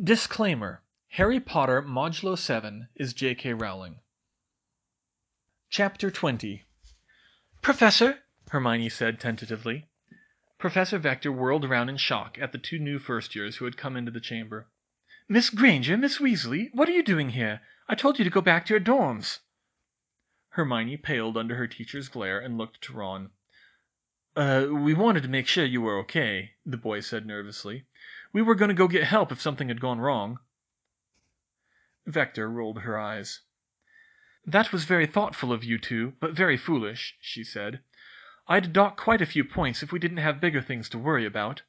Disclaimer: Harry Potter Modulo 7 is J.K. Rowling. Chapter 20. "Professor?" Hermione said tentatively. Professor Vector whirled around in shock at the two new first-years who had come into the chamber. "Miss Granger, Miss Weasley, what are you doing here? I told you to go back to your dorms." Hermione paled under her teacher's glare and looked to Ron. We wanted to make sure you were okay," the boy said nervously. "We were going to go get help if something had gone wrong." Vector rolled her eyes. "That was very thoughtful of you two, but very foolish," she said. "I'd dock quite a few points if we didn't have bigger things to worry about."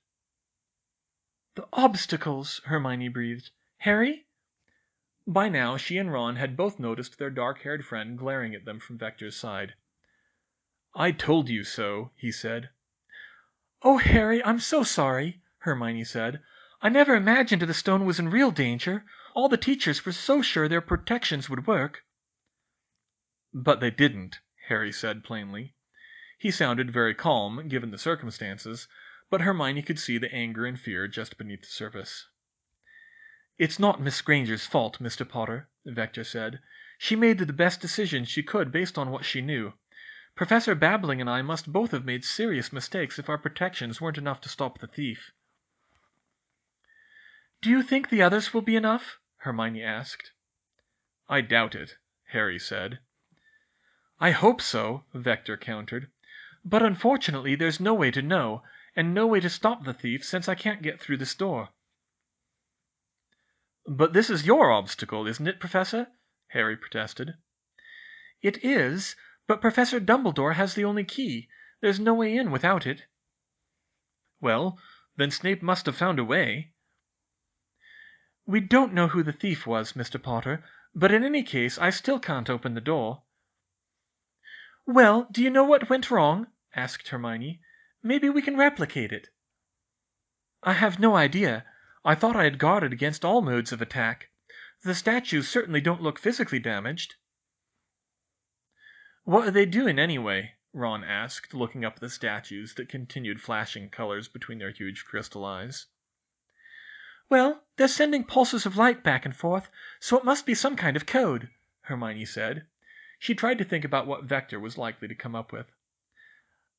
"The obstacles," Hermione breathed. "Harry?" By now she and Ron had both noticed their dark-haired friend glaring at them from Vector's side. "I told you so," he said. "Oh, Harry, I'm so sorry," Hermione said. "I never imagined the stone was in real danger. All the teachers were so sure their protections would work." "But they didn't," Harry said plainly. He sounded very calm, given the circumstances, but Hermione could see the anger and fear just beneath the surface. "It's not Miss Granger's fault, Mr. Potter," Vector said. "She made the best decision she could based on what she knew. Professor Babbling and I must both have made serious mistakes if our protections weren't enough to stop the thief." "Do you think the others will be enough?" Hermione asked. "I doubt it," Harry said. "I hope so," Vector countered. "But unfortunately there's no way to know, and no way to stop the thief since I can't get through this door." "But this is your obstacle, isn't it, Professor?" Harry protested. "It is, but Professor Dumbledore has the only key. There's no way in without it." "Well, then Snape must have found a way." "We don't know who the thief was, Mr. Potter, but in any case I still can't open the door." "Well, do you know what went wrong?" asked Hermione. "Maybe we can replicate it." "I have no idea. I thought I had guarded against all modes of attack. The statues certainly don't look physically damaged." "What are they doing anyway?" Ron asked, looking up at the statues that continued flashing colors between their huge crystal eyes. "Well, they're sending pulses of light back and forth, so it must be some kind of code," Hermione said. She tried to think about what Vector was likely to come up with.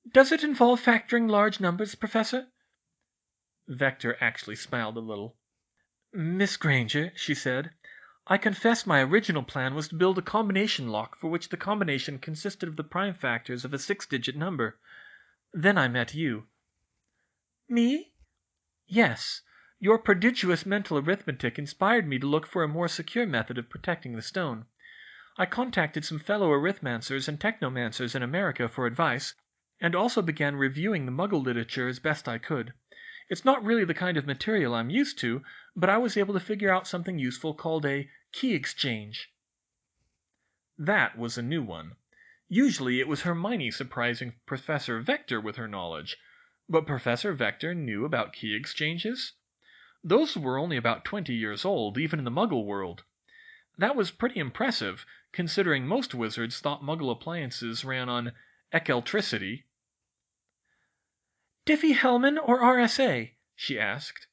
"Does it involve factoring large numbers, Professor?" Vector actually smiled a little. "Miss Granger," she said, "I confess my original plan was to build a combination lock for which the combination consisted of the prime factors of a 6-digit number. Then I met you." "Me?" "Yes. Your prodigious mental arithmetic inspired me to look for a more secure method of protecting the stone. I contacted some fellow Arithmancers and Technomancers in America for advice, and also began reviewing the Muggle literature as best I could. It's not really the kind of material I'm used to, but I was able to figure out something useful called a key exchange." That was a new one. Usually it was Hermione surprising Professor Vector with her knowledge, but Professor Vector knew about key exchanges? Those were only about 20 years old, even in the Muggle world. That was pretty impressive, considering most wizards thought Muggle appliances ran on eclectricity. "Diffie-Hellman or RSA?" she asked.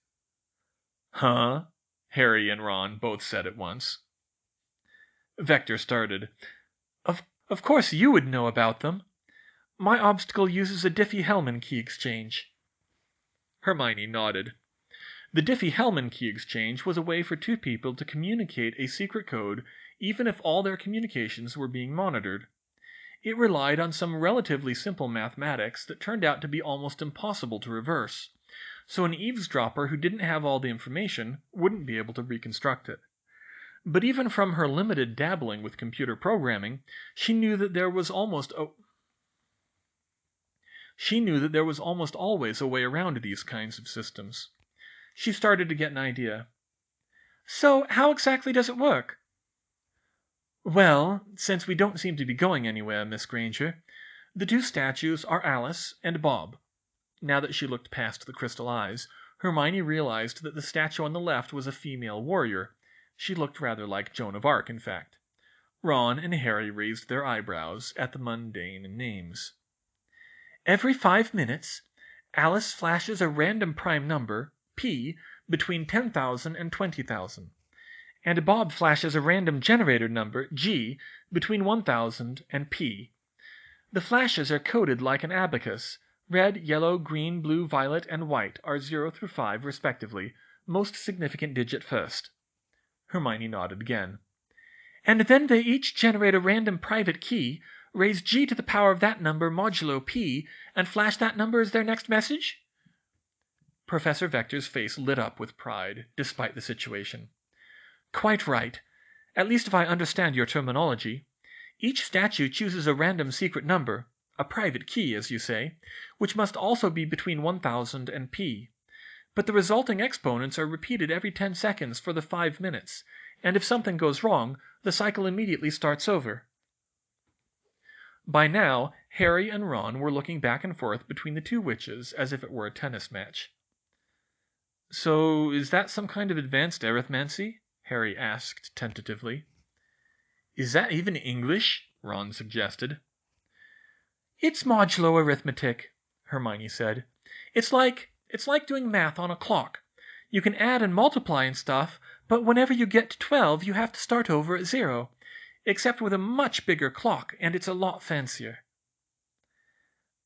"Huh?" Harry and Ron both said at once. Vector started. Of course you would know about them. My obstacle uses a Diffie-Hellman key exchange." Hermione nodded. The Diffie-Hellman key exchange was a way for two people to communicate a secret code even if all their communications were being monitored. It relied on some relatively simple mathematics that turned out to be almost impossible to reverse, so an eavesdropper who didn't have all the information wouldn't be able to reconstruct it. But even from her limited dabbling with computer programming, she knew that there was almost always a way around these kinds of systems. She started to get an idea. "So how exactly does it work?" "Well, since we don't seem to be going anywhere, Miss Granger, the two statues are Alice and Bob." Now that she looked past the crystal eyes, Hermione realized that the statue on the left was a female warrior. She looked rather like Joan of Arc, in fact. Ron and Harry raised their eyebrows at the mundane names. "Every 5 minutes, Alice flashes a random prime number, P, between 10,000 and 20,000. And Bob flashes a random generator number, G, between 1,000 and P. The flashes are coded like an abacus. Red, yellow, green, blue, violet, and white are 0 through 5 respectively, most significant digit first. Hermione nodded again. And then they each generate a random private key, raise G to the power of that number modulo P, and flash that number as their next message? Professor Vector's face lit up with pride, despite the situation. Quite right. At least if I understand your terminology. Each statue chooses a random secret number, a private key, as you say, which must also be between 1,000 and P. But the resulting exponents are repeated every 10 seconds for the 5 minutes, and if something goes wrong, the cycle immediately starts over. By now, Harry and Ron were looking back and forth between the two witches as if it were a tennis match. So, is that some kind of advanced arithmancy? Harry asked tentatively. Is that even English? Ron suggested. It's modulo arithmetic, Hermione said. It's like doing math on a clock. You can add and multiply and stuff, but whenever you get to 12, you have to start over at 0. Except with a much bigger clock, and it's a lot fancier.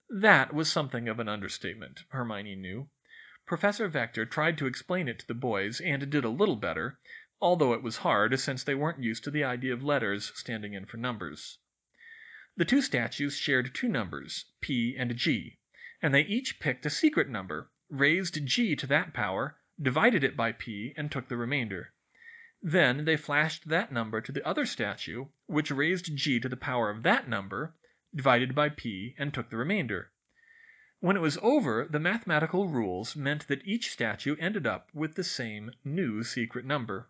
That was something of an understatement, Hermione knew. Professor Vector tried to explain it to the boys, and did a little better, although it was hard since they weren't used to the idea of letters standing in for numbers. The two statues shared two numbers, P and G, and they each picked a secret number, raised G to that power, divided it by P, and took the remainder. Then they flashed that number to the other statue, which raised G to the power of that number, divided by P, and took the remainder. When it was over, the mathematical rules meant that each statue ended up with the same new secret number.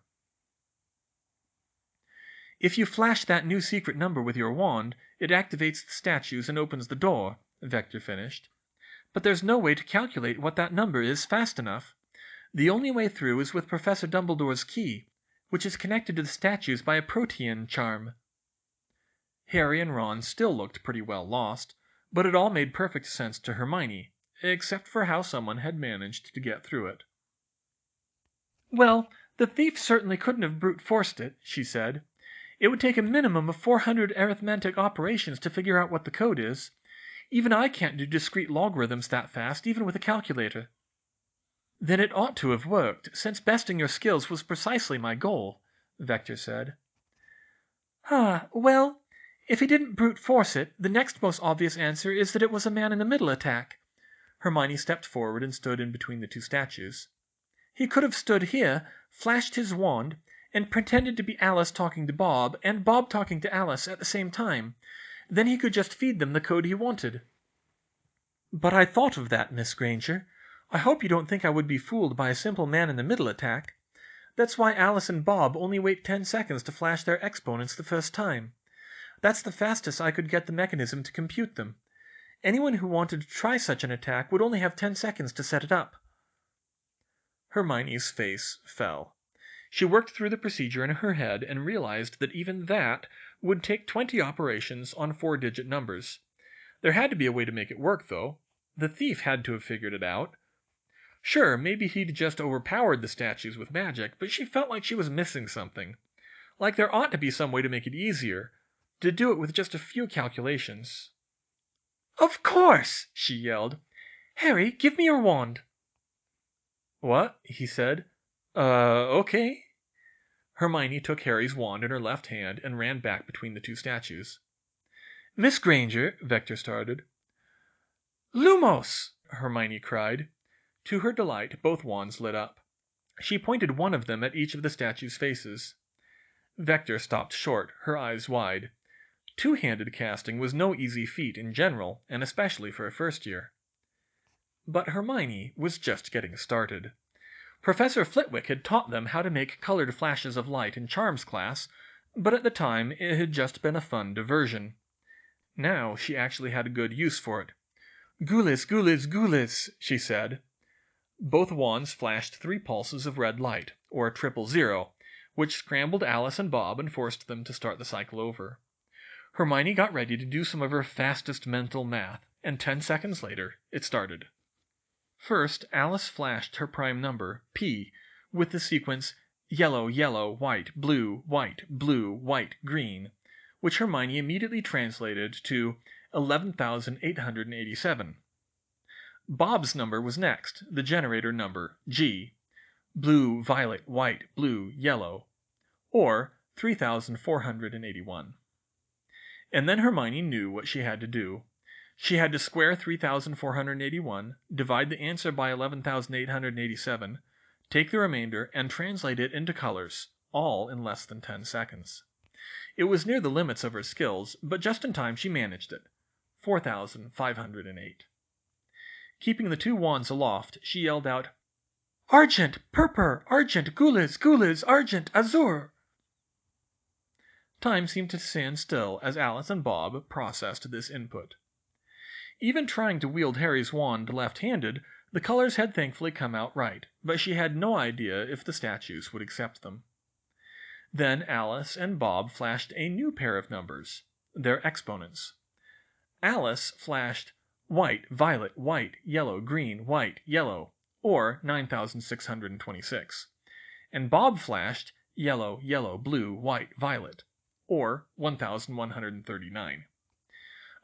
If you flash that new secret number with your wand, it activates the statues and opens the door, Vector finished. But there's no way to calculate what that number is fast enough. The only way through is with Professor Dumbledore's key, which is connected to the statues by a protean charm. Harry and Ron still looked pretty well lost, but it all made perfect sense to Hermione, except for how someone had managed to get through it. Well, the thief certainly couldn't have brute forced it, she said. It would take a minimum of 400 arithmetic operations to figure out what the code is. Even I can't do discrete logarithms that fast, even with a calculator. Then it ought to have worked, since besting your skills was precisely my goal, Vector said. Well, if he didn't brute force it, the next most obvious answer is that it was a man-in-the-middle attack. Hermione stepped forward and stood in between the two statues. He could have stood here, flashed his wand, and pretended to be Alice talking to Bob, and Bob talking to Alice at the same time. Then he could just feed them the code he wanted. But I thought of that, Miss Granger. I hope you don't think I would be fooled by a simple man-in-the-middle attack. That's why Alice and Bob only wait 10 seconds to flash their exponents the first time. That's the fastest I could get the mechanism to compute them. Anyone who wanted to try such an attack would only have 10 seconds to set it up. Hermione's face fell. She worked through the procedure in her head and realized that even that would take 20 operations on 4-digit numbers. There had to be a way to make it work, though. The thief had to have figured it out. Sure, maybe he'd just overpowered the statues with magic, but she felt like she was missing something. Like there ought to be some way to make it easier, to do it with just a few calculations. Of course, she yelled. Harry, give me your wand. What? He said. Okay. Hermione took Harry's wand in her left hand and ran back between the two statues. Miss Granger, Vector started. Lumos! Hermione cried. To her delight, both wands lit up. She pointed one of them at each of the statues' faces. Vector stopped short, her eyes wide. Two-handed casting was no easy feat in general, and especially for a first year. But Hermione was just getting started. Professor Flitwick had taught them how to make colored flashes of light in Charms class, but at the time it had just been a fun diversion. Now she actually had a good use for it. Gulis, gulis, gulis, she said. Both wands flashed 3 pulses of red light, or 000, which scrambled Alice and Bob and forced them to start the cycle over. Hermione got ready to do some of her fastest mental math, and 10 seconds later it started. First, Alice flashed her prime number, P, with the sequence yellow, yellow, white, blue, white, green, which Hermione immediately translated to 11,887. Bob's number was next, the generator number, G, blue, violet, white, blue, yellow, or 3,481. And then Hermione knew what she had to do. She had to square 3,481, divide the answer by 11,887, take the remainder, and translate it into colors, all in less than 10 seconds. It was near the limits of her skills, but just in time she managed it. 4,508. Keeping the 2 wands aloft, she yelled out, "Argent, purpur, argent, gules, gules, argent, azure." Time seemed to stand still as Alice and Bob processed this input. Even trying to wield Harry's wand left-handed, the colors had thankfully come out right, but she had no idea if the statues would accept them. Then Alice and Bob flashed a new pair of numbers, their exponents. Alice flashed white, violet, white, yellow, green, white, yellow, or 9,626, and Bob flashed yellow, yellow, blue, white, violet, or 1,139.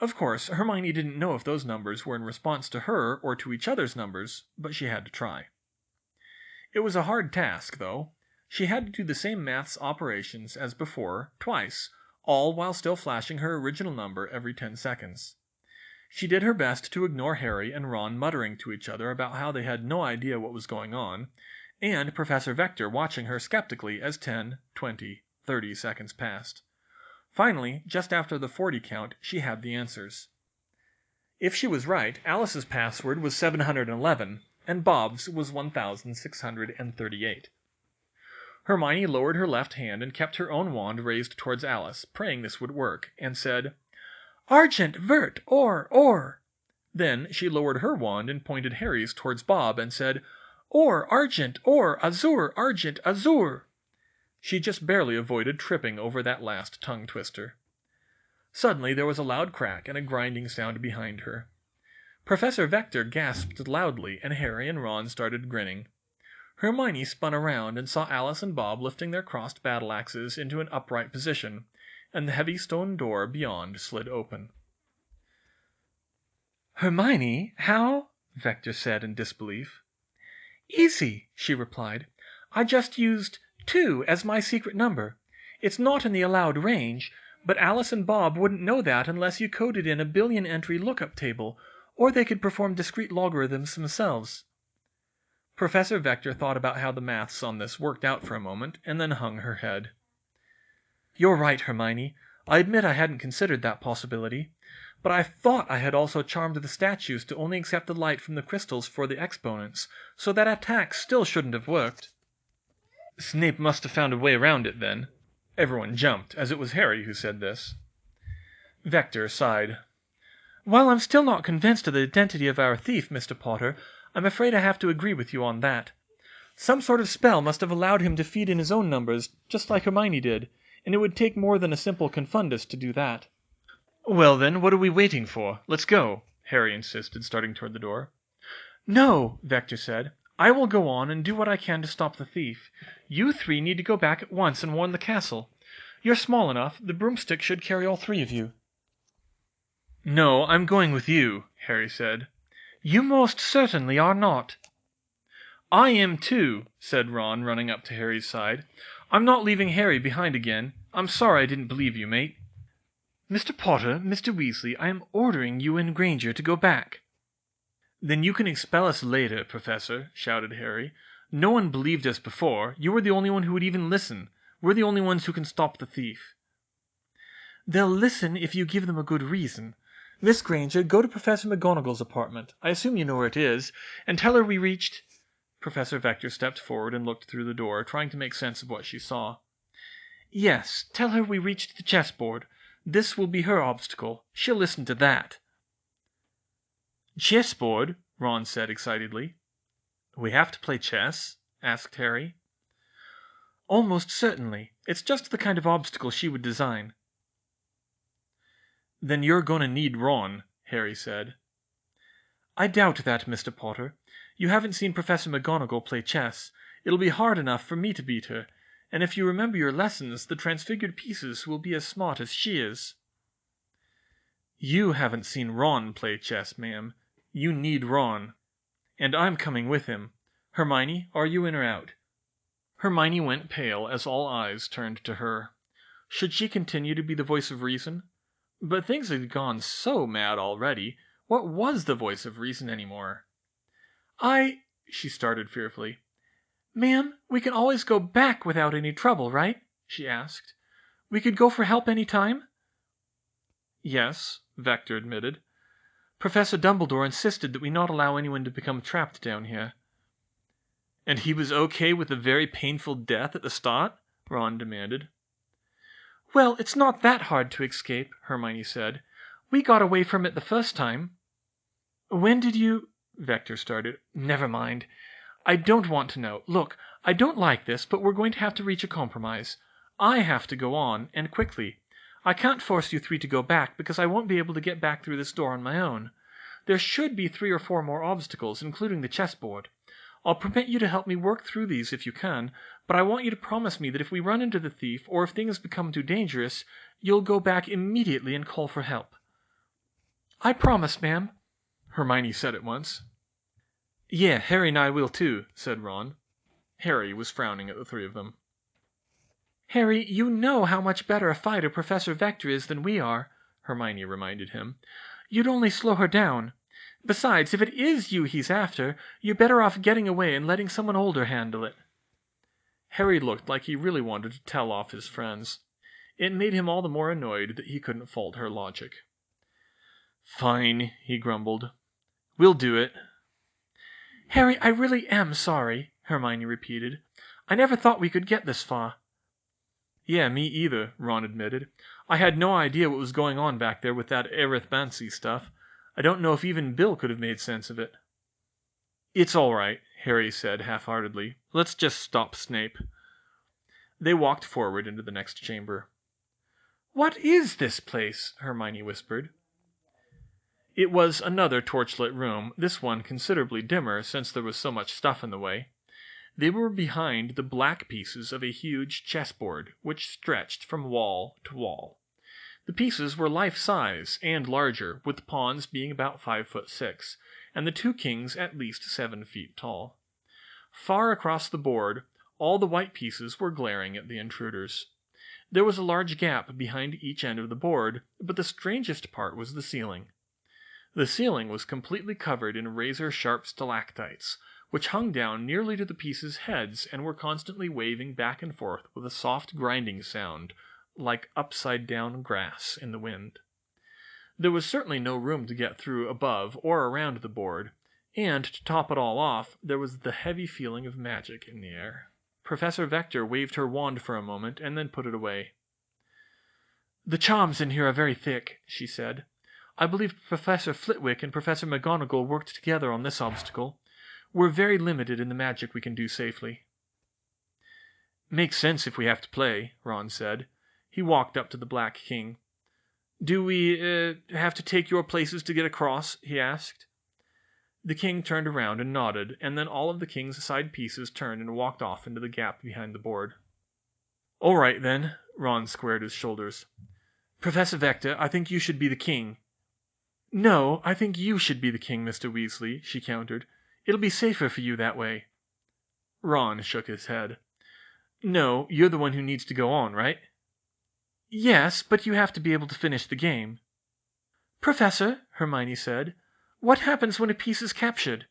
Of course, Hermione didn't know if those numbers were in response to her or to each other's numbers, but she had to try. It was a hard task, though. She had to do the same maths operations as before, twice, all while still flashing her original number every 10 seconds. She did her best to ignore Harry and Ron muttering to each other about how they had no idea what was going on, and Professor Vector watching her skeptically as 10, 20, 30 seconds passed. Finally, just after the 40 count, she had the answers. If she was right, Alice's password was 711, and Bob's was 1,638. Hermione lowered her left hand and kept her own wand raised towards Alice, praying this would work, and said, "Argent, vert, or." Then she lowered her wand and pointed Harry's towards Bob and said, "Or, argent, or, azure, argent, azure." She just barely avoided tripping over that last tongue twister. Suddenly there was a loud crack and a grinding sound behind her. Professor Vector gasped loudly, and Harry and Ron started grinning. Hermione spun around and saw Alice and Bob lifting their crossed battle axes into an upright position, and the heavy stone door beyond slid open. "Hermione, how?" Vector said in disbelief. "Easy," she replied. "I just used 2 as my secret number. It's not in the allowed range, but Alice and Bob wouldn't know that unless you coded in a billion-entry lookup table, or they could perform discrete logarithms themselves." Professor Vector thought about how the maths on this worked out for a moment, and then hung her head. "You're right, Hermione. I admit I hadn't considered that possibility. But I thought I had also charmed the statues to only accept the light from the crystals for the exponents, so that attack still shouldn't have worked." "Snape must have found a way around it, then." Everyone jumped, as it was Harry who said this. Vector sighed. "While I'm still not convinced of the identity of our thief, Mr. Potter, I'm afraid I have to agree with you on that. Some sort of spell must have allowed him to feed in his own numbers, just like Hermione did, and it would take more than a simple confundus to do that." "Well then, what are we waiting for? Let's go," Harry insisted, starting toward the door. "No," Vector said. "I will go on and do what I can to stop the thief. You 3 need to go back at once and warn the castle. You're small enough, the broomstick should carry all 3 of you." "No, I'm going with you," Harry said. "You most certainly are not." "I am too," said Ron, running up to Harry's side. "I'm not leaving Harry behind again. I'm sorry I didn't believe you, mate." "Mr. Potter, Mr. Weasley, I am ordering you and Granger to go back." "Then you can expel us later, Professor," shouted Harry. "No one believed us before. You were the only one who would even listen. We're the only ones who can stop the thief." "They'll listen if you give them a good reason. Miss Granger, go to Professor McGonagall's apartment. I assume you know where it is, and tell her we reached—" Professor Vector stepped forward and looked through the door, trying to make sense of what she saw. "Yes, tell her we reached the chessboard. This will be her obstacle. She'll listen to that." "Chessboard?" Ron said excitedly. "We have to play chess?" asked Harry. "Almost certainly. It's just the kind of obstacle she would design." "Then you're going to need Ron," Harry said. "I doubt that, Mr. Potter. You haven't seen Professor McGonagall play chess. It'll be hard enough for me to beat her, and if you remember your lessons, the transfigured pieces will be as smart as she is." "You haven't seen Ron play chess, ma'am. You need Ron. And I'm coming with him. Hermione, are you in or out?" Hermione went pale as all eyes turned to her. Should she continue to be the voice of reason? But things had gone so mad already. What was the voice of reason anymore? She started fearfully. "Ma'am, we can always go back without any trouble, right?" she asked. "We could go for help any time?" "Yes," Vector admitted. "Professor Dumbledore insisted that we not allow anyone to become trapped down here." "And he was okay with a very painful death at the start?" Ron demanded. "Well, it's not that hard to escape," Hermione said. "We got away from it the first time." "When did you—" Vector started. "Never mind. I don't want to know. Look, I don't like this, but we're going to have to reach a compromise. I have to go on, and quickly. I can't force you three to go back, because I won't be able to get back through this door on my own. There should be 3 or 4 more obstacles, including the chessboard. I'll permit you to help me work through these if you can, but I want you to promise me that if we run into the thief, or if things become too dangerous, you'll go back immediately and call for help." "I promise, ma'am," Hermione said at once. "Yeah, Harry and I will too," said Ron. Harry was frowning at the 3 of them. "Harry, you know how much better a fighter Professor Vector is than we are," Hermione reminded him. "You'd only slow her down. Besides, if it is you he's after, you're better off getting away and letting someone older handle it." Harry looked like he really wanted to tell off his friends. It made him all the more annoyed that he couldn't fault her logic. "Fine," he grumbled. "We'll do it." "Harry, I really am sorry," Hermione repeated. "I never thought we could get this far." "Yeah, me either," Ron admitted. "I had no idea what was going on back there with that Arithmancy stuff. I don't know if even Bill could have made sense of it." "It's all right," Harry said half-heartedly. "Let's just stop Snape." They walked forward into the next chamber. "What is this place?" Hermione whispered. It was another torchlit room, this one considerably dimmer since there was so much stuff in the way. They were behind the black pieces of a huge chessboard, which stretched from wall to wall. The pieces were life-size and larger, with the pawns being about 5'6", and the 2 kings at least 7 feet tall. Far across the board, all the white pieces were glaring at the intruders. There was a large gap behind each end of the board, but the strangest part was the ceiling. The ceiling was completely covered in razor-sharp stalactites, which hung down nearly to the pieces' heads and were constantly waving back and forth with a soft grinding sound, like upside-down grass in the wind. There was certainly no room to get through above or around the board, and, to top it all off, there was the heavy feeling of magic in the air. Professor Vector waved her wand for a moment and then put it away. "The charms in here are very thick," she said. "I believe Professor Flitwick and Professor McGonagall worked together on this obstacle. We're very limited in the magic we can do safely." "Makes sense if we have to play," Ron said. He walked up to the Black King. "Do we, have to take your places to get across?" he asked. The king turned around and nodded, and then all of the king's side pieces turned and walked off into the gap behind the board. "All right, then." Ron squared his shoulders. "Professor Vector, I think you should be the king." "No, I think you should be the king, Mr. Weasley," she countered. "It'll be safer for you that way." Ron shook his head. "No, you're the one who needs to go on, right?" "Yes, but you have to be able to finish the game." "Professor," Hermione said, "what happens when a piece is captured?"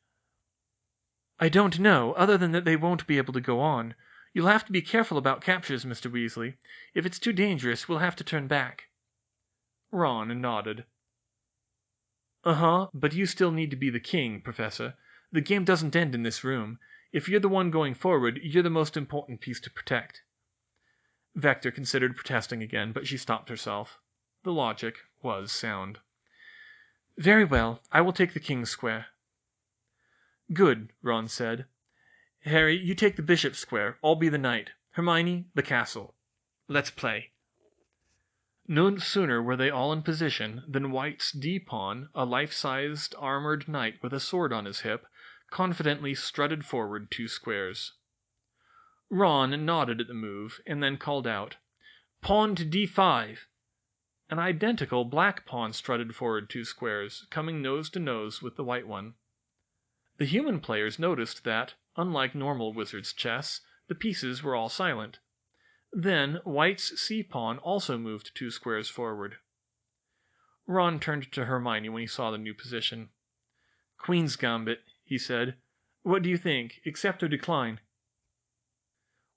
"I don't know, other than that they won't be able to go on. You'll have to be careful about captures, Mr. Weasley. If it's too dangerous, we'll have to turn back." Ron nodded. "Uh-huh, but you still need to be the king, Professor. The game doesn't end in this room. If you're the one going forward, you're the most important piece to protect." Vector considered protesting again, but she stopped herself. The logic was sound. "Very well, I will take the king's square." "Good," Ron said. "Harry, you take the bishop's square. I'll be the knight. Hermione, the castle. Let's play." No sooner were they all in position than White's D-pawn, a life-sized armored knight with a sword on his hip, confidently strutted forward 2 squares. Ron nodded at the move, and then called out, "Pawn to d5." An identical black pawn strutted forward 2 squares, coming nose to nose with the white one. The human players noticed that, unlike normal wizard's chess, the pieces were all silent. Then White's c-pawn also moved 2 squares forward. Ron turned to Hermione when he saw the new position. "Queen's Gambit," he said. "What do you think, accept or decline?"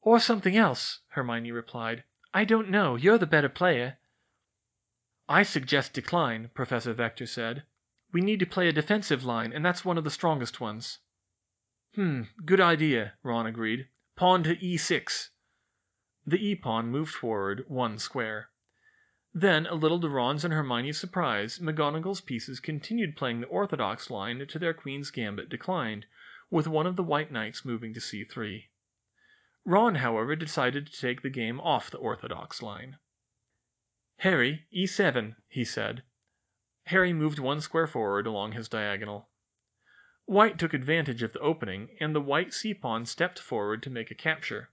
"Or something else," Hermione replied. "I don't know, you're the better player." "I suggest decline," Professor Vector said. "We need to play a defensive line, and that's one of the strongest ones." Good idea," Ron agreed. "Pawn to e6." The e-pawn moved forward 1 square. Then, a little to Ron's and Hermione's surprise, McGonagall's pieces continued playing the orthodox line to their Queen's Gambit declined, with one of the white knights moving to c3. Ron, however, decided to take the game off the orthodox line. "Harry, e7," he said. Harry moved 1 square forward along his diagonal. White took advantage of the opening, and the white c-pawn stepped forward to make a capture.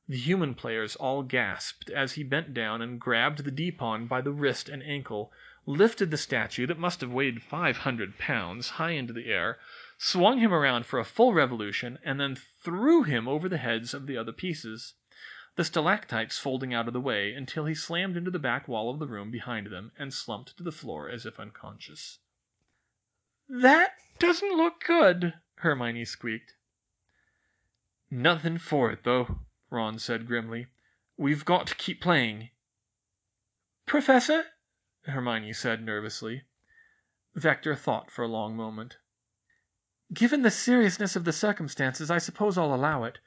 The human players all gasped as he bent down and grabbed the d-pawn by the wrist and ankle, lifted the statue that must have weighed 500 pounds high into the air, swung him around for a full revolution, and then threw him over the heads of the other pieces, the stalactites folding out of the way until he slammed into the back wall of the room behind them and slumped to the floor as if unconscious. "That doesn't look good," Hermione squeaked. "Nothing for it, though," Ron said grimly. "We've got to keep playing." "Professor?" Hermione said nervously. Vector thought for a long moment. "Given the seriousness of the circumstances, I suppose I'll allow it.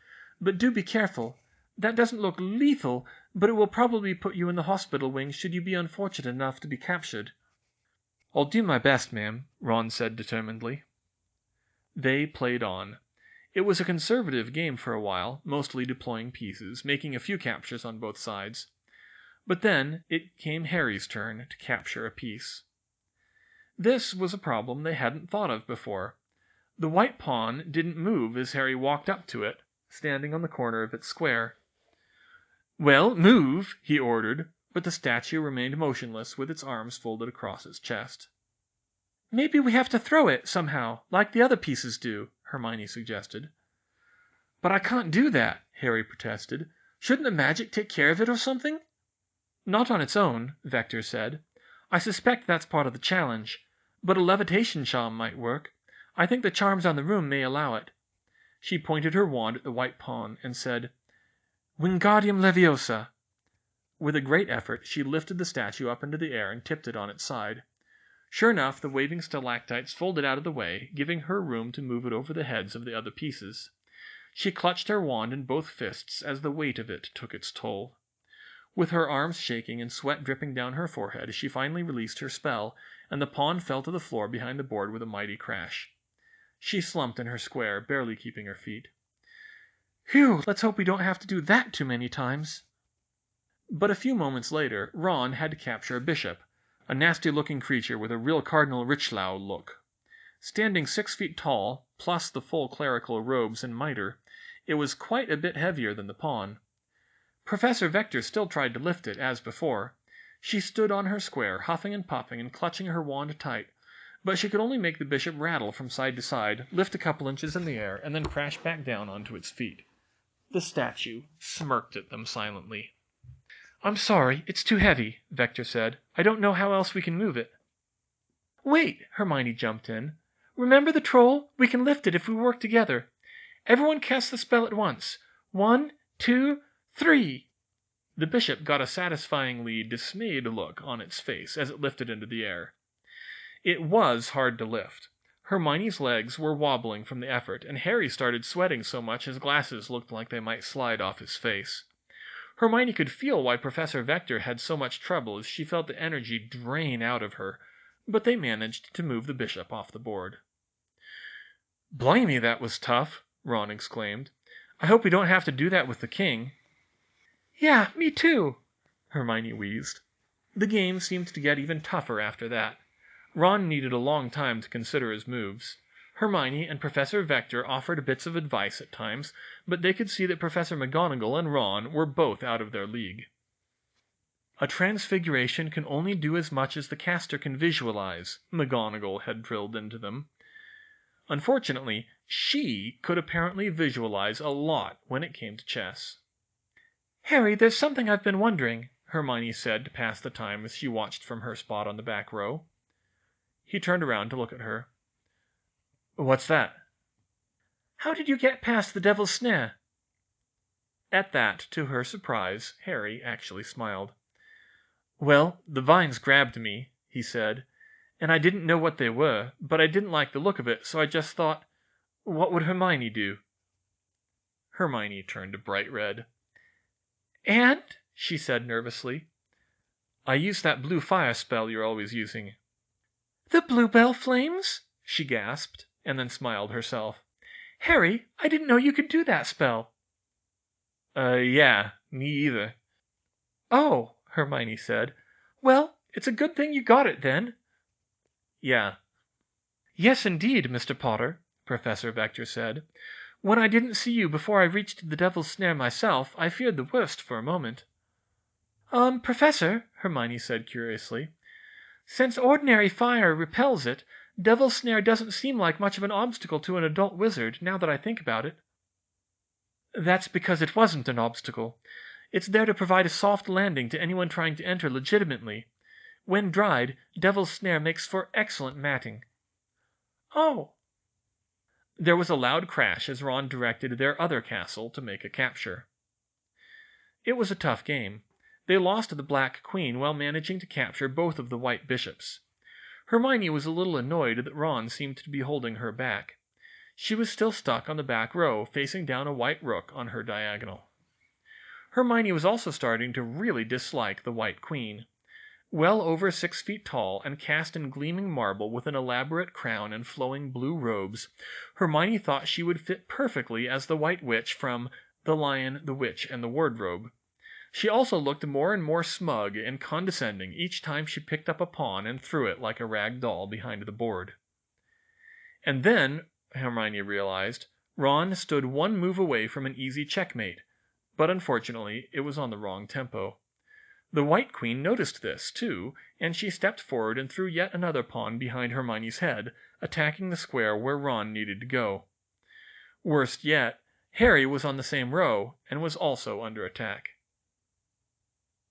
But do be careful. That doesn't look lethal, but it will probably put you in the hospital wing should you be unfortunate enough to be captured." "I'll do my best, ma'am," Ron said determinedly. They played on. It was a conservative game for a while, mostly deploying pieces, making a few captures on both sides. But then it came Harry's turn to capture a piece. This was a problem they hadn't thought of before. The white pawn didn't move as Harry walked up to it, standing on the corner of its square. "Well, move," he ordered, but the statue remained motionless with its arms folded across its chest. "Maybe we have to throw it, somehow, like the other pieces do," Hermione suggested. "But I can't do that," Harry protested. "Shouldn't the magic take care of it or something?" "Not on its own," Vector said. "I suspect that's part of the challenge. But a levitation charm might work. I think the charms on the room may allow it." She pointed her wand at the white pawn and said, "Wingardium Leviosa." With a great effort, she lifted the statue up into the air and tipped it on its side. Sure enough, the waving stalactites folded out of the way, giving her room to move it over the heads of the other pieces. She clutched her wand in both fists as the weight of it took its toll. With her arms shaking and sweat dripping down her forehead, she finally released her spell, and the pawn fell to the floor behind the board with a mighty crash. She slumped in her square, barely keeping her feet. "Phew, let's hope we don't have to do that too many times." But a few moments later, Ron had to capture a bishop, a nasty-looking creature with a real Cardinal Richelieu look. Standing 6 feet tall, plus the full clerical robes and mitre, it was quite a bit heavier than the pawn. Professor Vector still tried to lift it, as before. She stood on her square, huffing and puffing and clutching her wand tight, but she could only make the bishop rattle from side to side, lift a couple inches in the air, and then crash back down onto its feet. The statue smirked at them silently. "I'm sorry, it's too heavy," Vector said. "I don't know how else we can move it." "Wait," Hermione jumped in. "Remember the troll? We can lift it if we work together. Everyone cast the spell at once. 1, 2, 3." The bishop got a satisfyingly dismayed look on its face as it lifted into the air. It was hard to lift. Hermione's legs were wobbling from the effort, and Harry started sweating so much his glasses looked like they might slide off his face. Hermione could feel why Professor Vector had so much trouble as she felt the energy drain out of her, but they managed to move the bishop off the board. "Blimey, that was tough," Ron exclaimed. "I hope we don't have to do that with the king." "Yeah, me too," Hermione wheezed. The game seemed to get even tougher after that. Ron needed a long time to consider his moves. Hermione and Professor Vector offered bits of advice at times, but they could see that Professor McGonagall and Ron were both out of their league. A transfiguration can only do as much as the caster can visualize, McGonagall had drilled into them. Unfortunately, she could apparently visualize a lot when it came to chess. "Harry, there's something I've been wondering," Hermione said to pass the time as she watched from her spot on the back row. He turned around to look at her. "What's that?" "How did you get past the Devil's Snare?" At that, to her surprise, Harry actually smiled. "Well, the vines grabbed me," he said, "and I didn't know what they were, but I didn't like the look of it, so I just thought, what would Hermione do?" Hermione turned bright red. "And?" she said nervously. "I used that blue fire spell you're always using." "The bluebell flames?" she gasped, and then smiled herself. "Harry, I didn't know you could do that spell." Yeah, me either." "Oh," Hermione said. "Well, it's a good thing you got it, then." "Yeah." "Yes, indeed, Mr. Potter," Professor Vector said. "When I didn't see you before I reached the Devil's Snare myself, I feared the worst for a moment." Professor," Hermione said curiously, "since ordinary fire repels it, Devil's Snare doesn't seem like much of an obstacle to an adult wizard, now that I think about it." "That's because it wasn't an obstacle. It's there to provide a soft landing to anyone trying to enter legitimately. When dried, Devil's Snare makes for excellent matting." "Oh." There was a loud crash as Ron directed their other castle to make a capture. It was a tough game. They lost the Black Queen while managing to capture both of the White Bishops. Hermione was a little annoyed that Ron seemed to be holding her back. She was still stuck on the back row, facing down a white rook on her diagonal. Hermione was also starting to really dislike the White Queen. Well over 6 feet tall and cast in gleaming marble with an elaborate crown and flowing blue robes, Hermione thought she would fit perfectly as the White Witch from The Lion, the Witch, and the Wardrobe. She also looked more and more smug and condescending each time she picked up a pawn and threw it like a rag doll behind the board. And then, Hermione realized, Ron stood one move away from an easy checkmate, but unfortunately it was on the wrong tempo. The White Queen noticed this, too, and she stepped forward and threw yet another pawn behind Hermione's head, attacking the square where Ron needed to go. Worst yet, Harry was on the same row and was also under attack.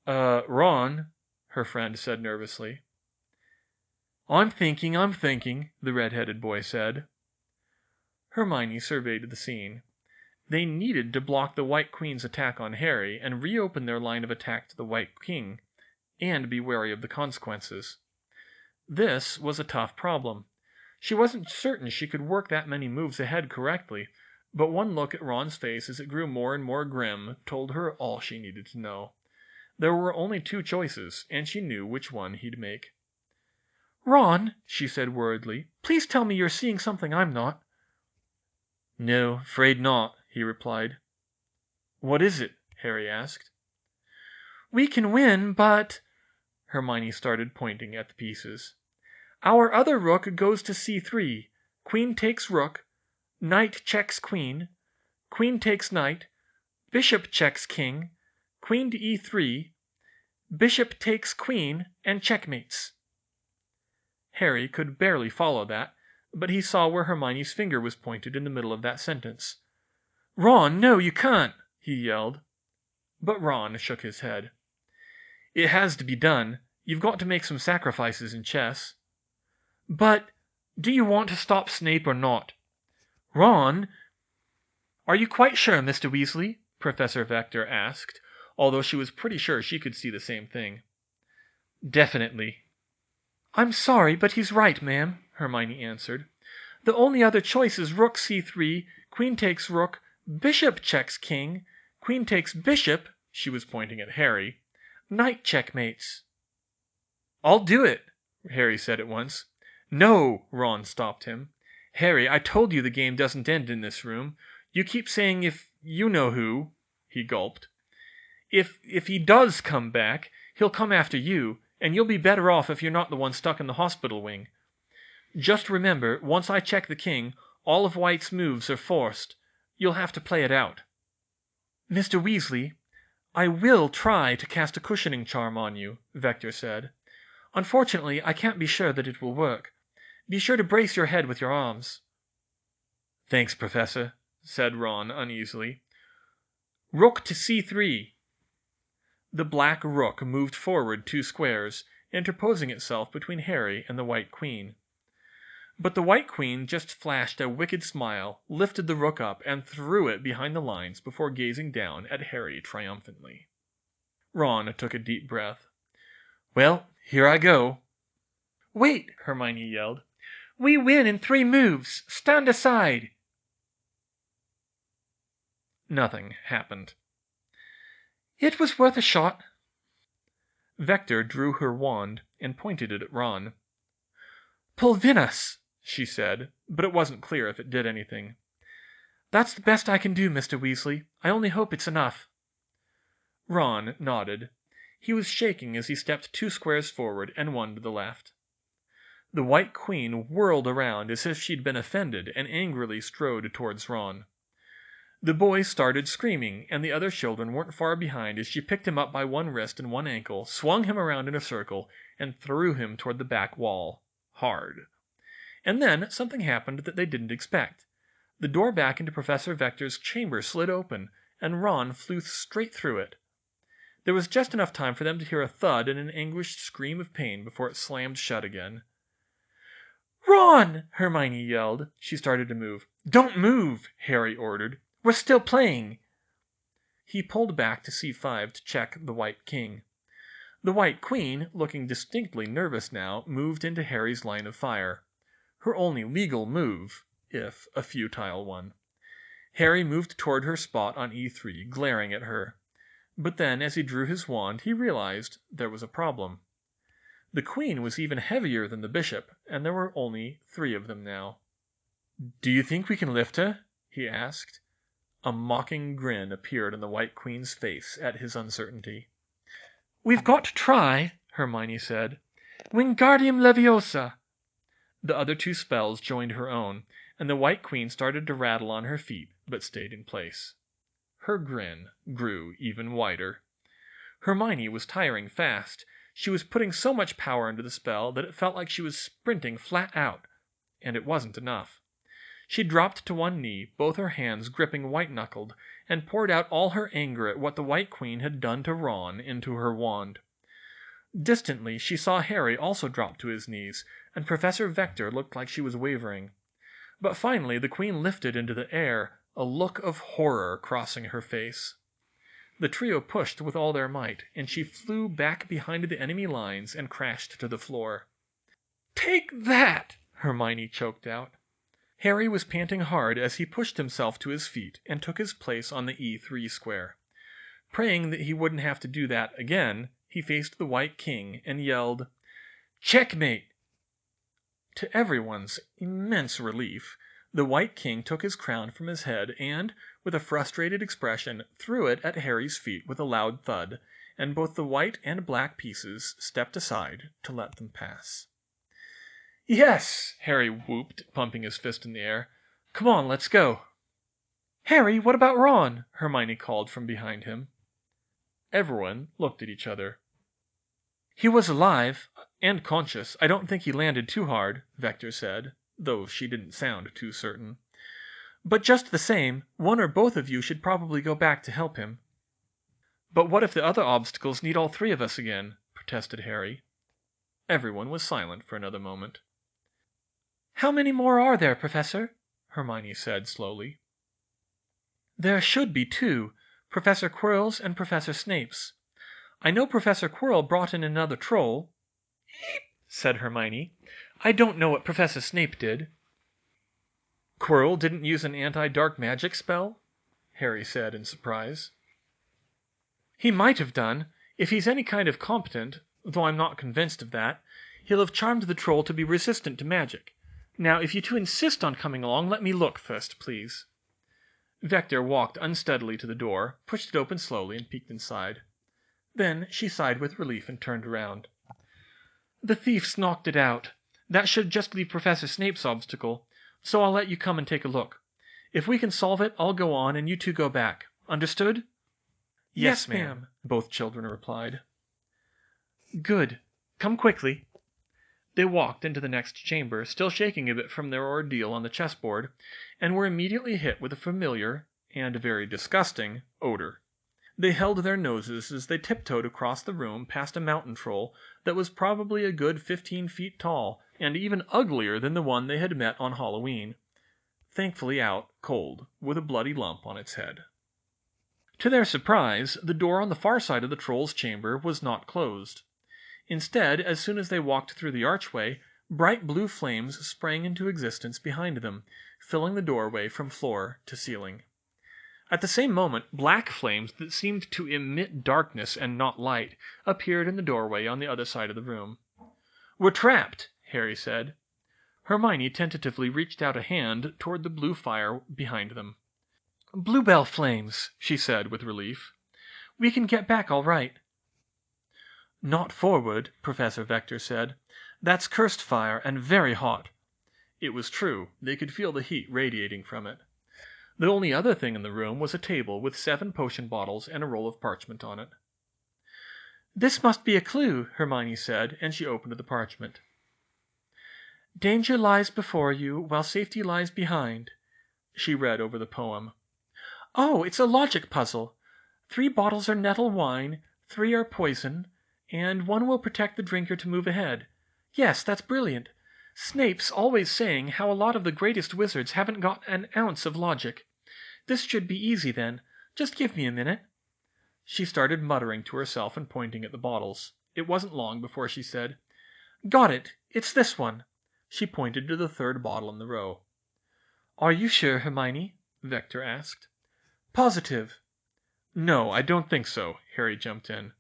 Ron," her friend said nervously. I'm thinking," the red-headed boy said. Hermione surveyed the scene. They needed to block the White Queen's attack on Harry and reopen their line of attack to the White King, and be wary of the consequences. This was a tough problem. She wasn't certain she could work that many moves ahead correctly, but one look at Ron's face as it grew more and more grim told her all she needed to know. There were only 2 choices, and she knew which one he'd make. "Ron," she said worriedly, "please tell me you're seeing something I'm not." "No, 'fraid not," he replied. "What is it?" Harry asked. "We can win, but..." Hermione started pointing at the pieces. "Our other rook goes to c3. Queen takes rook. Knight checks queen. Queen takes knight. Bishop checks king. Queen to e3. Bishop takes queen and checkmates." Harry could barely follow that, but he saw where Hermione's finger was pointed in the middle of that sentence. "Ron, no, you can't!" he yelled. But Ron shook his head. "It has to be done. You've got to make some sacrifices in chess." "But do you want to stop Snape or not?" "Ron!" "Are you quite sure, Mr. Weasley?" Professor Vector asked, although she was pretty sure she could see the same thing. "Definitely." "I'm sorry, but he's right, ma'am," Hermione answered. "The only other choice is rook c3, queen takes rook, bishop checks king, queen takes bishop," she was pointing at Harry, "knight checkmates." "I'll do it," Harry said at once. "No," Ron stopped him. "Harry, I told you the game doesn't end in this room. You keep saying if you-know-who," he gulped. If he does come back, he'll come after you, and you'll be better off if you're not the one stuck in the hospital wing." Just remember, once I check the king, all of White's moves are forced. You'll have to play it out." "Mr. Weasley, I will try to cast a cushioning charm on you," Vector said. "Unfortunately, I can't be sure that it will work. Be sure to brace your head with your arms." "Thanks, Professor," said Ron uneasily. "Rook to c3." The black rook moved forward 2 squares, interposing itself between Harry and the White Queen. But the White Queen just flashed a wicked smile, lifted the rook up, and threw it behind the lines before gazing down at Harry triumphantly. Ron took a deep breath. "Well, here I go." "Wait!" Hermione yelled. "We win in 3 moves! Stand aside!" Nothing happened. "It was worth a shot." Vector drew her wand and pointed it at Ron. "Pulvinus," she said, but it wasn't clear if it did anything. "That's the best I can do, Mr. Weasley. I only hope it's enough." Ron nodded. He was shaking as he stepped 2 squares forward and 1 to the left. The White Queen whirled around as if she'd been offended and angrily strode towards Ron. The boy started screaming, and the other children weren't far behind as she picked him up by one wrist and one ankle, swung him around in a circle, and threw him toward the back wall. Hard. And then something happened that they didn't expect. The door back into Professor Vector's chamber slid open, and Ron flew straight through it. There was just enough time for them to hear a thud and an anguished scream of pain before it slammed shut again. "Ron!" Hermione yelled. She started to move. "Don't move!" Harry ordered. "We're still playing." He pulled back to c5 to check the White King. The White Queen, looking distinctly nervous now, moved into Harry's line of fire. Her only legal move, if a futile one. Harry moved toward her spot on e3, glaring at her. But then, as he drew his wand, he realized there was a problem. The Queen was even heavier than the Bishop, and there were only 3 of them now. "Do you think we can lift her?" he asked. A mocking grin appeared on the White Queen's face at his uncertainty. "We've got to try," Hermione said. "Wingardium Leviosa!" The other 2 spells joined her own, and the White Queen started to rattle on her feet, but stayed in place. Her grin grew even wider. Hermione was tiring fast. She was putting so much power into the spell that it felt like she was sprinting flat out. And it wasn't enough. She dropped to one knee, both her hands gripping white-knuckled, and poured out all her anger at what the White Queen had done to Ron into her wand. Distantly, she saw Harry also drop to his knees, and Professor Vector looked like she was wavering. But finally the Queen lifted into the air, a look of horror crossing her face. The trio pushed with all their might, and she flew back behind the enemy lines and crashed to the floor. "Take that!" Hermione choked out. Harry was panting hard as he pushed himself to his feet and took his place on the e3 square. Praying that he wouldn't have to do that again, he faced the White King and yelled, "Checkmate!" To everyone's immense relief, the White King took his crown from his head and, with a frustrated expression, threw it at Harry's feet with a loud thud, and both the white and black pieces stepped aside to let them pass. "Yes!" Harry whooped, pumping his fist in the air. "Come on, let's go." "Harry, what about Ron?" Hermione called from behind him. Everyone looked at each other. "He was alive, and conscious. I don't think he landed too hard," Vector said, though she didn't sound too certain. "But just the same, one or both of you should probably go back to help him." "But what if the other obstacles need all 3 of us again?" protested Harry. Everyone was silent for another moment. "How many more are there, Professor?" Hermione said slowly. "There should be 2, Professor Quirrell's and Professor Snape's. I know Professor Quirrell brought in another troll." "Eep," said Hermione. "I don't know what Professor Snape did." "Quirrell didn't use an anti-dark magic spell?" Harry said in surprise. "He might have done. If he's any kind of competent, though I'm not convinced of that, he'll have charmed the troll to be resistant to magic. Now, if you 2 insist on coming along, let me look first, please." Vector walked unsteadily to the door, pushed it open slowly, and peeked inside. Then she sighed with relief and turned around. "The thief's knocked it out. That should just leave Professor Snape's obstacle, so I'll let you come and take a look. If we can solve it, I'll go on and you two go back. Understood?" Yes, ma'am, both children replied. "Good. Come quickly." They walked into the next chamber, still shaking a bit from their ordeal on the chessboard, and were immediately hit with a familiar, and very disgusting, odor. They held their noses as they tiptoed across the room past a mountain troll that was probably a good 15 feet tall, and even uglier than the one they had met on Halloween. Thankfully out, cold, with a bloody lump on its head. To their surprise, the door on the far side of the troll's chamber was not closed. Instead, as soon as they walked through the archway, bright blue flames sprang into existence behind them, filling the doorway from floor to ceiling. At the same moment, black flames that seemed to emit darkness and not light appeared in the doorway on the other side of the room. "We're trapped," Harry said. Hermione tentatively reached out a hand toward the blue fire behind them. "Bluebell flames," she said with relief. "We can get back all right." "Not forward," Professor Vector said. "That's cursed fire, and very hot." It was true. They could feel the heat radiating from it. The only other thing in the room was a table with 7 potion bottles and a roll of parchment on it. "This must be a clue," Hermione said, and she opened the parchment. "Danger lies before you, while safety lies behind," she read over the poem. "Oh, it's a logic puzzle. 3 bottles are nettle wine, 3 are poison, and 1 will protect the drinker to move ahead. Yes, that's brilliant. Snape's always saying how a lot of the greatest wizards haven't got an ounce of logic. This should be easy then. Just give me a minute." She started muttering to herself and pointing at the bottles. It wasn't long before she said, "Got it. It's this one." She pointed to the 3rd bottle in the row. "Are you sure, Hermione?" Vector asked. "Positive." "No, I don't think so," Harry jumped in.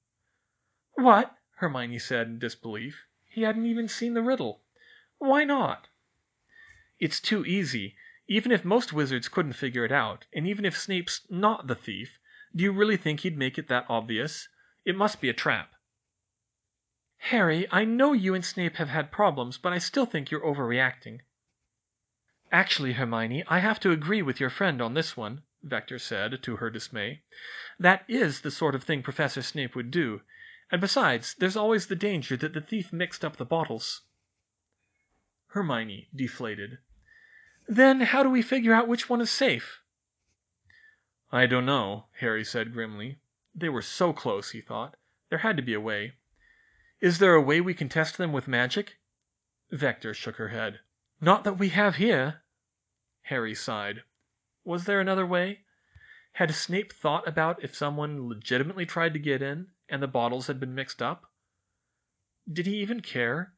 "What?" Hermione said in disbelief. He hadn't even seen the riddle. "Why not?" "It's too easy. Even if most wizards couldn't figure it out, and even if Snape's not the thief, do you really think he'd make it that obvious? It must be a trap." "Harry, I know you and Snape have had problems, but I still think you're overreacting." "Actually, Hermione, I have to agree with your friend on this one," Vector said, to her dismay. "That is the sort of thing Professor Snape would do. And besides, there's always the danger that the thief mixed up the bottles." Hermione deflated. "Then how do we figure out which one is safe?" "I don't know," Harry said grimly. They were so close, he thought. There had to be a way. "Is there a way we can test them with magic?" Vector shook her head. "Not that we have here." Harry sighed. Was there another way? Had Snape thought about if someone legitimately tried to get in, and the bottles had been mixed up? Did he even care?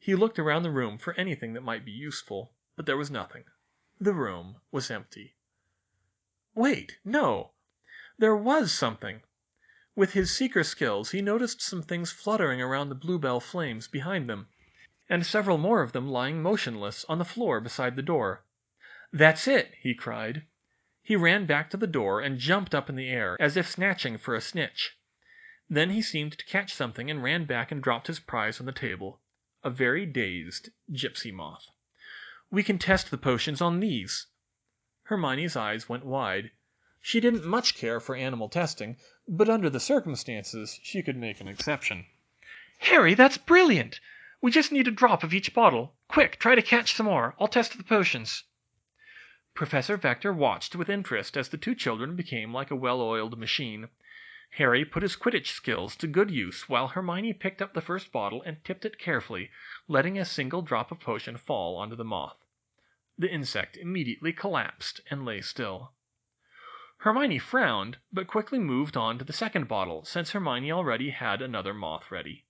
He looked around the room for anything that might be useful, but there was nothing. The room was empty. Wait, no! There was something! With his seeker skills, he noticed some things fluttering around the bluebell flames behind them, and several more of them lying motionless on the floor beside the door. "That's it!" he cried. He ran back to the door and jumped up in the air, as if snatching for a snitch. Then he seemed to catch something and ran back and dropped his prize on the table. A very dazed gypsy moth. "We can test the potions on these." Hermione's eyes went wide. She didn't much care for animal testing, but under the circumstances she could make an exception. "Harry, that's brilliant! We just need a drop of each bottle. Quick, try to catch some more. I'll test the potions." Professor Vector watched with interest as the 2 children became like a well-oiled machine. Harry put his Quidditch skills to good use while Hermione picked up the first bottle and tipped it carefully, letting a single drop of potion fall onto the moth. The insect immediately collapsed and lay still. Hermione frowned, but quickly moved on to the second bottle, since Hermione already had another moth ready.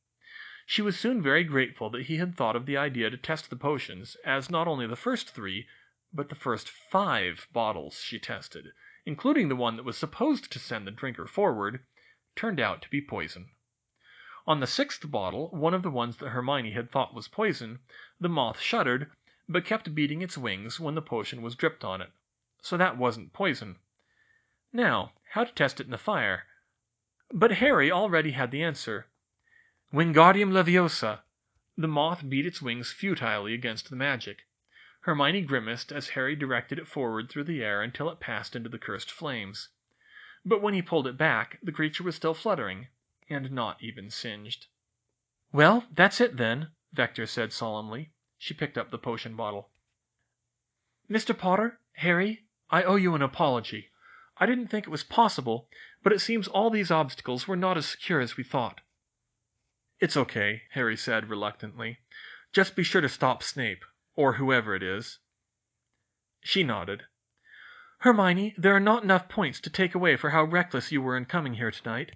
She was soon very grateful that he had thought of the idea to test the potions, as not only the first 3, but the first 5 bottles she tested, including the one that was supposed to send the drinker forward, turned out to be poison. On the 6th bottle, one of the ones that Hermione had thought was poison, the moth shuddered, but kept beating its wings when the potion was dripped on it. So that wasn't poison. Now, how to test it in the fire? But Harry already had the answer. "Wingardium Leviosa." The moth beat its wings futilely against the magic. Hermione grimaced as Harry directed it forward through the air until it passed into the cursed flames. But when he pulled it back, the creature was still fluttering, and not even singed. "Well, that's it, then," Vector said solemnly. She picked up the potion bottle. "Mr. Potter, Harry, I owe you an apology. I didn't think it was possible, but it seems all these obstacles were not as secure as we thought." "It's okay," Harry said reluctantly. "Just be sure to stop Snape, or whoever it is." She nodded. "Hermione, there are not enough points to take away for how reckless you were in coming here tonight."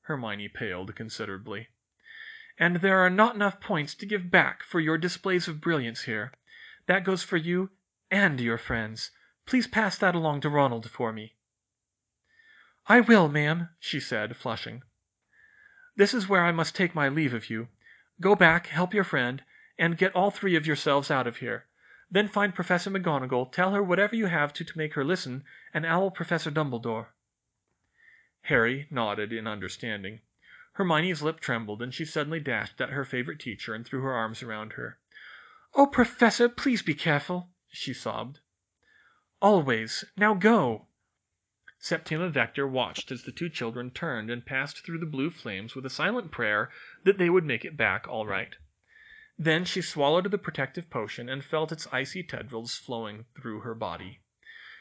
Hermione paled considerably. "And there are not enough points to give back for your displays of brilliance here. That goes for you and your friends. Please pass that along to Ronald for me." "I will, ma'am," she said, flushing. "This is where I must take my leave of you. Go back, help your friend, and get all three of yourselves out of here. Then find Professor McGonagall, tell her whatever you have to make her listen, and owl Professor Dumbledore." Harry nodded in understanding. Hermione's lip trembled, and she suddenly dashed at her favorite teacher and threw her arms around her. "Oh, Professor, please be careful," she sobbed. "Always. Now go." Septima Vector watched as the two children turned and passed through the blue flames with a silent prayer that they would make it back all right. Then she swallowed the protective potion and felt its icy tendrils flowing through her body.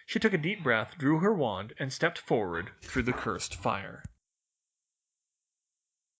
She took a deep breath, drew her wand, and stepped forward through the cursed fire.